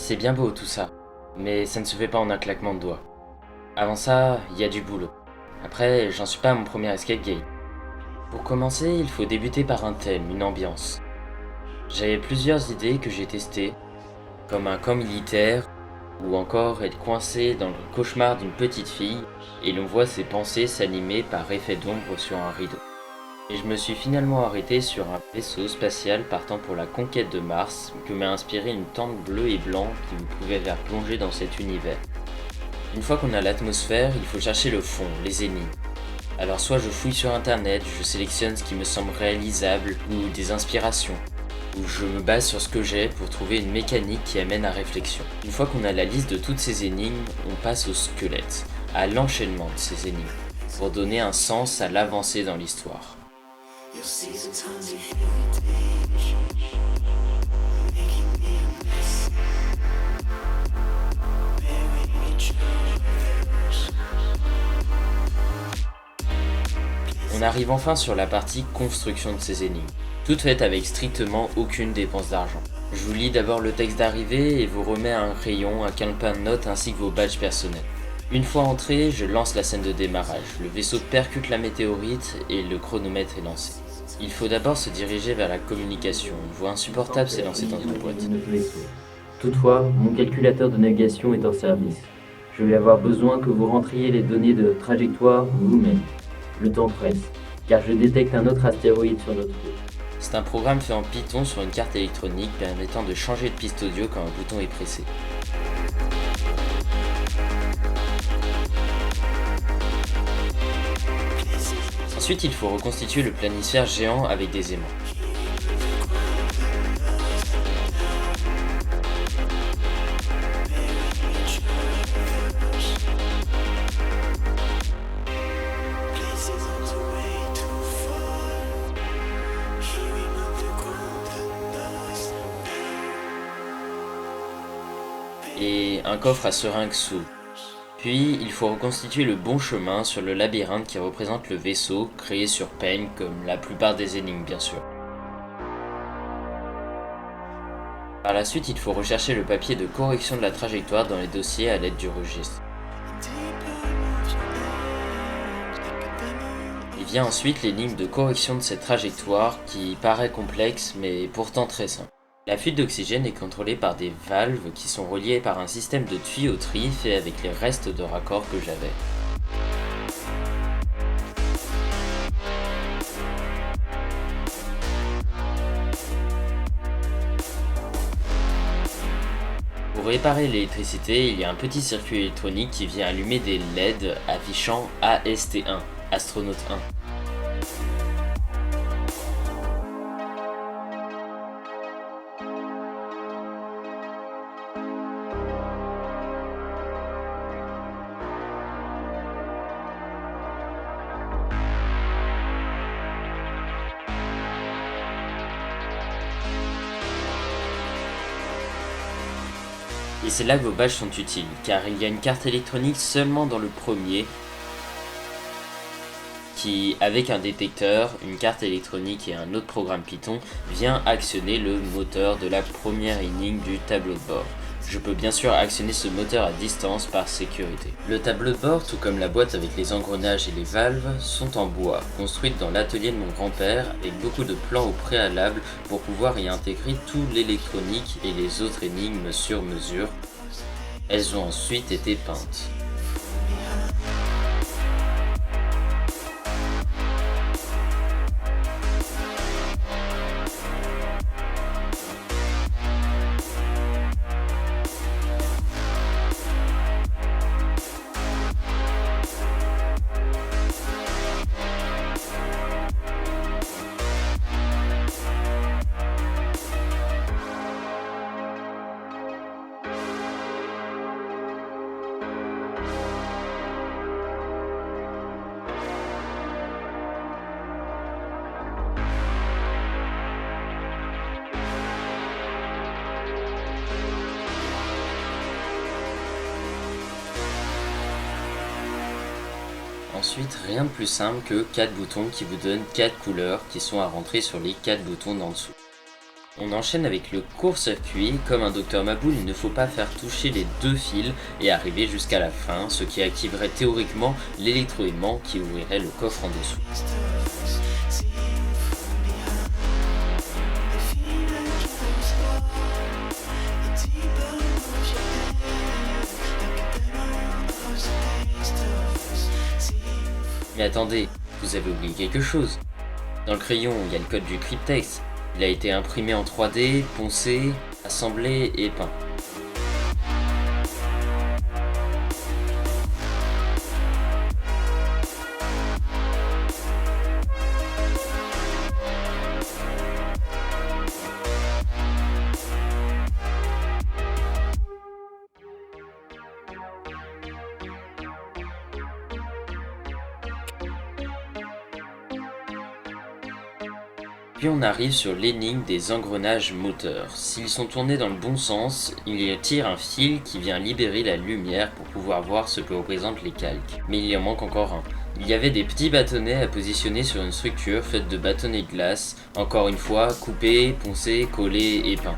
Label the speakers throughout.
Speaker 1: C'est bien beau tout ça, mais ça ne se fait pas en un claquement de doigts. Avant ça, il y a du boulot. Après, j'en suis pas à mon premier escape game. Pour commencer, il faut débuter par un thème, une ambiance. J'avais plusieurs idées que j'ai testées, comme un camp militaire, ou encore être coincé dans le cauchemar d'une petite fille, et l'on voit ses pensées s'animer par effet d'ombre sur un rideau. Et je me suis finalement arrêté sur un vaisseau spatial partant pour la conquête de Mars, que m'a inspiré une tente bleue et blanc qui me pouvait faire plonger dans cet univers. Une fois qu'on a l'atmosphère, il faut chercher le fond, les énigmes. Alors soit je fouille sur internet, je sélectionne ce qui me semble réalisable ou des inspirations, ou je me base sur ce que j'ai pour trouver une mécanique qui amène à réflexion. Une fois qu'on a la liste de toutes ces énigmes, on passe au squelette, à l'enchaînement de ces énigmes, pour donner un sens à l'avancée dans l'histoire. On arrive enfin sur la partie construction de ces énigmes, toute faite avec strictement aucune dépense d'argent. Je vous lis d'abord le texte d'arrivée et vous remets un crayon, un calepin de notes ainsi que vos badges personnels. Une fois entré, je lance la scène de démarrage. Le vaisseau percute la météorite et le chronomètre est lancé. Il faut d'abord se diriger vers la communication. Une voix insupportable s'est lancée dans une boîte.
Speaker 2: Toutefois, mon calculateur de navigation est en service. Je vais avoir besoin que vous rentriez les données de trajectoire vous-même. Le temps presse, car je détecte un autre astéroïde sur notre route.
Speaker 1: C'est un programme fait en Python sur une carte électronique permettant de changer de piste audio quand un bouton est pressé. Ensuite, il faut reconstituer le planisphère géant avec des aimants. Et un coffre à seringues s'ouvre. Puis, il faut reconstituer le bon chemin sur le labyrinthe qui représente le vaisseau, créé sur Paint, comme la plupart des énigmes bien sûr. Par la suite, il faut rechercher le papier de correction de la trajectoire dans les dossiers à l'aide du registre. Il vient ensuite l'énigme de correction de cette trajectoire qui paraît complexe mais pourtant très simple. La fuite d'oxygène est contrôlée par des valves qui sont reliées par un système de tuyauterie fait avec les restes de raccords que j'avais. Pour réparer l'électricité, il y a un petit circuit électronique qui vient allumer des LED affichant AST1, Astronaute 1. Et c'est là que vos badges sont utiles, car il y a une carte électronique seulement dans le premier, qui, avec un détecteur, une carte électronique et un autre programme Python, vient actionner le moteur de la première énigme du tableau de bord. Je peux bien sûr actionner ce moteur à distance par sécurité. Le tableau de bord, tout comme la boîte avec les engrenages et les valves, sont en bois, construites dans l'atelier de mon grand-père avec beaucoup de plans au préalable pour pouvoir y intégrer tout l'électronique et les autres énigmes sur mesure. Elles ont ensuite été peintes. Ensuite, rien de plus simple que 4 boutons qui vous donnent 4 couleurs qui sont à rentrer sur les 4 boutons d'en dessous. On enchaîne avec le court-circuit. Comme un docteur Maboul, il ne faut pas faire toucher les deux fils et arriver jusqu'à la fin, ce qui activerait théoriquement l'électroaimant qui ouvrirait le coffre en dessous. Mais attendez, vous avez oublié quelque chose. Dans le crayon, il y a le code du cryptex. Il a été imprimé en 3D, poncé, assemblé et peint. Puis on arrive sur l'énigme des engrenages moteurs. S'ils sont tournés dans le bon sens, il tire un fil qui vient libérer la lumière pour pouvoir voir ce que représentent les calques. Mais il y en manque encore un. Il y avait des petits bâtonnets à positionner sur une structure faite de bâtonnets de glace, encore une fois coupés, poncés, collés et peints.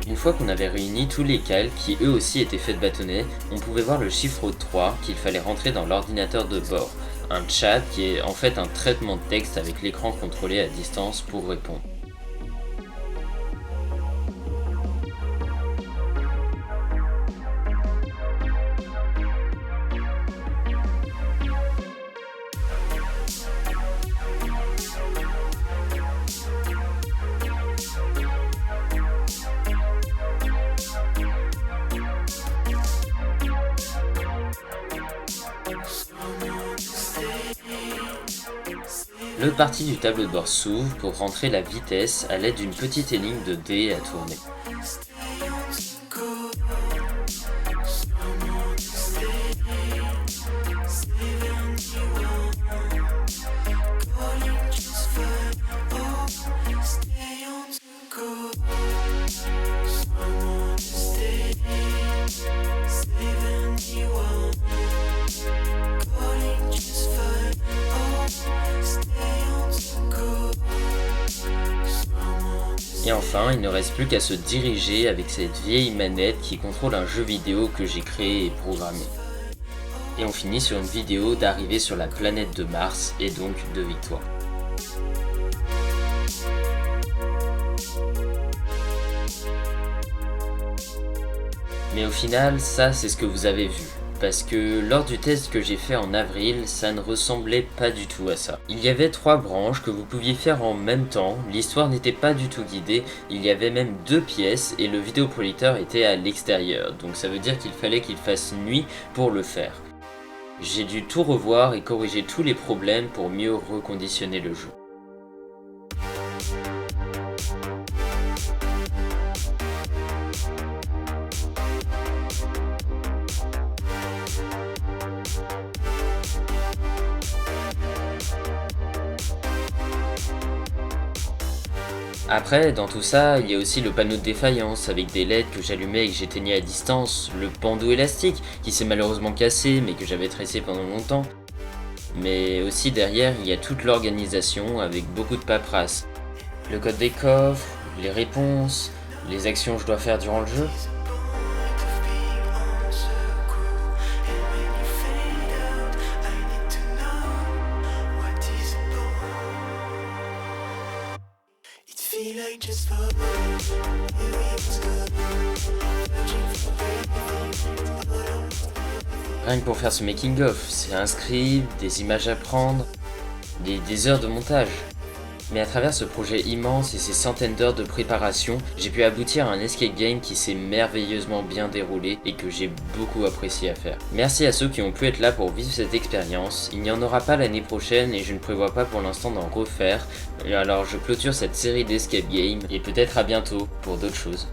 Speaker 1: Une fois qu'on avait réuni tous les calques qui eux aussi étaient faits de bâtonnets, on pouvait voir le chiffre 3 qu'il fallait rentrer dans l'ordinateur de bord, un chat qui est en fait un traitement de texte avec l'écran contrôlé à distance pour répondre. L'autre partie du tableau de bord s'ouvre pour rentrer la vitesse à l'aide d'une petite énigme de dés à tourner. Et enfin, il ne reste plus qu'à se diriger avec cette vieille manette qui contrôle un jeu vidéo que j'ai créé et programmé. Et on finit sur une vidéo d'arrivée sur la planète de Mars et donc de victoire. Mais au final, ça c'est ce que vous avez vu. Parce que lors du test que j'ai fait en avril, ça ne ressemblait pas du tout à ça. Il y avait 3 branches que vous pouviez faire en même temps, l'histoire n'était pas du tout guidée, il y avait même 2 pièces et le vidéoprojecteur était à l'extérieur, donc ça veut dire qu'il fallait qu'il fasse nuit pour le faire. J'ai dû tout revoir et corriger tous les problèmes pour mieux reconditionner le jeu. Après, dans tout ça, il y a aussi le panneau de défaillance avec des LED que j'allumais et que j'éteignais à distance, le bandeau élastique qui s'est malheureusement cassé mais que j'avais tressé pendant longtemps. Mais aussi derrière, il y a toute l'organisation avec beaucoup de paperasse. Le code des coffres, les réponses, les actions que je dois faire durant le jeu.
Speaker 3: Feel like
Speaker 1: Rien que pour faire ce making-of, c'est un script, des images à prendre, des heures de montage. Mais à travers ce projet immense et ces centaines d'heures de préparation, j'ai pu aboutir à un escape game qui s'est merveilleusement bien déroulé et que j'ai beaucoup apprécié à faire. Merci à ceux qui ont pu être là pour vivre cette expérience. Il n'y en aura pas l'année prochaine et je ne prévois pas pour l'instant d'en refaire. Alors je clôture cette série d'escape games et peut-être à bientôt pour d'autres choses.